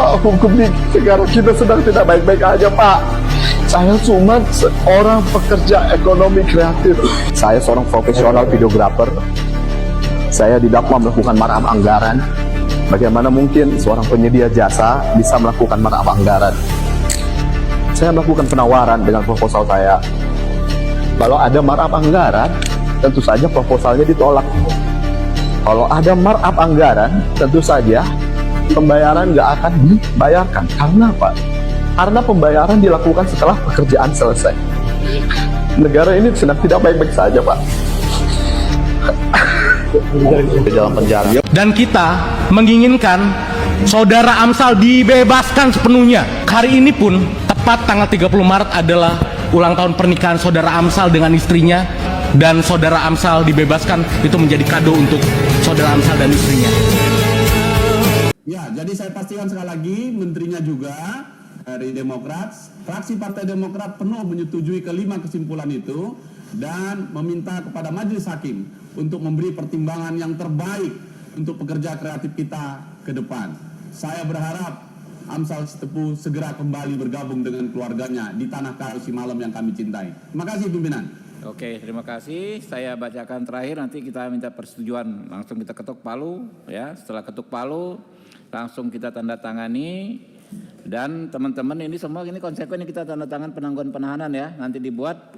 Pak, hukum di negara kita sedang tidak baik-baik aja, Pak. Saya cuma seorang pekerja ekonomi kreatif. Saya seorang profesional videografer. Saya didakwa melakukan markup anggaran. Bagaimana mungkin seorang penyedia jasa bisa melakukan markup anggaran? Saya melakukan penawaran dengan proposal saya. Kalau ada markup anggaran, tentu saja proposalnya ditolak. Kalau ada markup anggaran, tentu saja pembayaran nggak akan dibayarkan. Karena apa? Karena pembayaran dilakukan setelah pekerjaan selesai. Negara ini sedang tidak baik-baik saja, Pak. Di dalam penjara. Dan kita menginginkan Saudara Amsal dibebaskan sepenuhnya. Hari ini pun tepat tanggal 30 Maret adalah ulang tahun pernikahan Saudara Amsal dengan istrinya. Dan Saudara Amsal dibebaskan itu menjadi kado untuk Saudara Amsal dan istrinya. Ya, jadi saya pastikan sekali lagi menterinya juga dari Demokrat, fraksi Partai Demokrat penuh menyetujui kelima kesimpulan itu dan meminta kepada Majelis Hakim untuk memberi pertimbangan yang terbaik untuk pekerja kreatif kita ke depan. Saya berharap Amsal Sitepu segera kembali bergabung dengan keluarganya di tanah Karo Malam yang kami cintai. Terima kasih pimpinan. Oke, terima kasih. Saya bacakan terakhir, nanti kita minta persetujuan. Langsung kita ketuk palu, ya. Setelah ketuk palu, langsung kita tanda tangani. Dan teman-teman ini semua ini konsekuen kita tanda tangan penangguhan penahanan ya. Nanti dibuat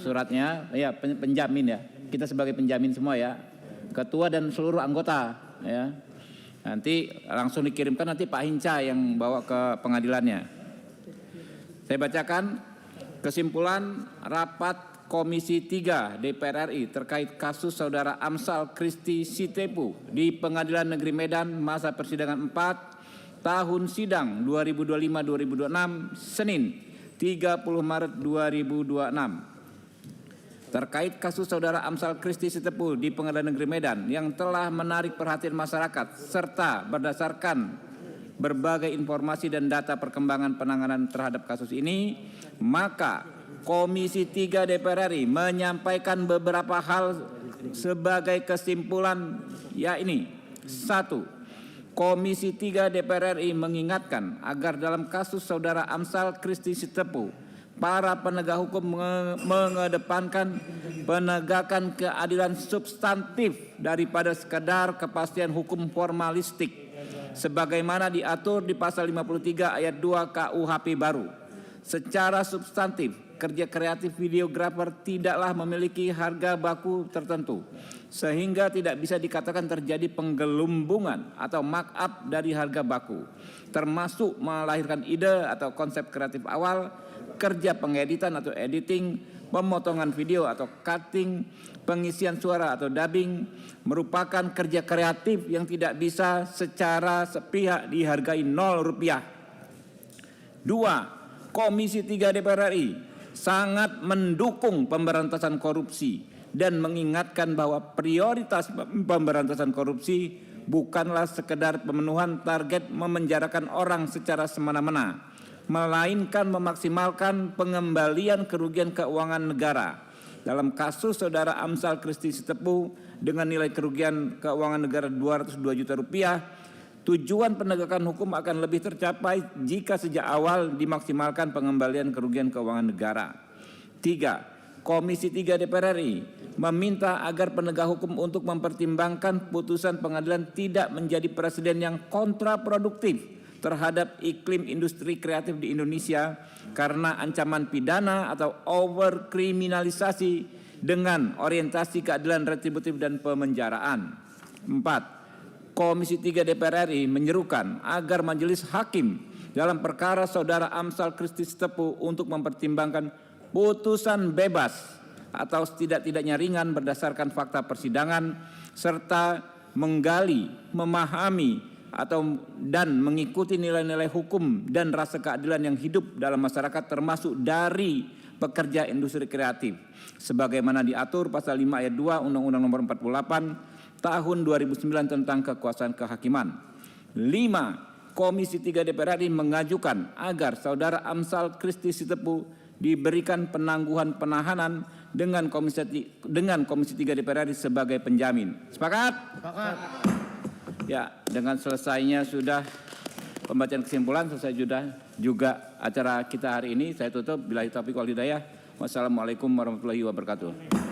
suratnya, ya penjamin ya. Kita sebagai penjamin semua ya. Ketua dan seluruh anggota ya. Nanti langsung dikirimkan nanti Pak Hinca yang bawa ke pengadilannya. Saya bacakan kesimpulan rapat Komisi 3 DPR RI terkait kasus Saudara Amsal Christy Sitepu di Pengadilan Negeri Medan masa persidangan 4 tahun sidang 2025-2026 Senin 30 Maret 2026. Terkait kasus Saudara Amsal Christy Sitepu di Pengadilan Negeri Medan yang telah menarik perhatian masyarakat serta berdasarkan berbagai informasi dan data perkembangan penanganan terhadap kasus ini, maka Komisi 3 DPR RI menyampaikan beberapa hal sebagai kesimpulan, yakni 1. Komisi 3 DPR RI mengingatkan agar dalam kasus Saudara Amsal Christy Sitepu, para penegak hukum mengedepankan penegakan keadilan substantif daripada sekedar kepastian hukum formalistik sebagaimana diatur di pasal 53 ayat 2 KUHP baru. Secara substantif, kerja kreatif videografer tidaklah memiliki harga baku tertentu, sehingga tidak bisa dikatakan terjadi penggelumbungan atau markup dari harga baku, termasuk melahirkan ide atau konsep kreatif awal, kerja pengeditan atau editing, pemotongan video atau cutting, pengisian suara atau dubbing, merupakan kerja kreatif yang tidak bisa secara sepihak dihargai Rp0. 2. Komisi 3 DPR RI sangat mendukung pemberantasan korupsi dan mengingatkan bahwa prioritas pemberantasan korupsi bukanlah sekedar pemenuhan target memenjarakan orang secara semena-mena, melainkan memaksimalkan pengembalian kerugian keuangan negara. Dalam kasus Saudara Amsal Christy Sitepu dengan nilai kerugian keuangan negara Rp202 juta, tujuan penegakan hukum akan lebih tercapai jika sejak awal dimaksimalkan pengembalian kerugian keuangan negara. 3. Komisi 3 DPR RI meminta agar penegak hukum untuk mempertimbangkan putusan pengadilan tidak menjadi presiden yang kontraproduktif terhadap iklim industri kreatif di Indonesia karena ancaman pidana atau overkriminalisasi dengan orientasi keadilan retributif dan pemenjaraan. 4. Komisi 3 DPR RI menyerukan agar Majelis Hakim dalam perkara Saudara Amsal Christy Sitepu untuk mempertimbangkan putusan bebas atau setidak-tidaknya ringan berdasarkan fakta persidangan serta menggali, memahami dan mengikuti nilai-nilai hukum dan rasa keadilan yang hidup dalam masyarakat termasuk dari pekerja industri kreatif sebagaimana diatur pasal 5 ayat 2 Undang-Undang Nomor 48 Tahun 2009 tentang kekuasaan kehakiman. 5. Komisi 3 DPR RI mengajukan agar Saudara Amsal Christy Sitepu diberikan penangguhan penahanan dengan Komisi 3 DPR RI sebagai penjamin. Sepakat? Sepakat. Ya, dengan selesainya sudah pembacaan kesimpulan, selesai juga acara kita hari ini. Saya tutup. Billahi taufiq wal hidayah. Wassalamualaikum warahmatullahi wabarakatuh.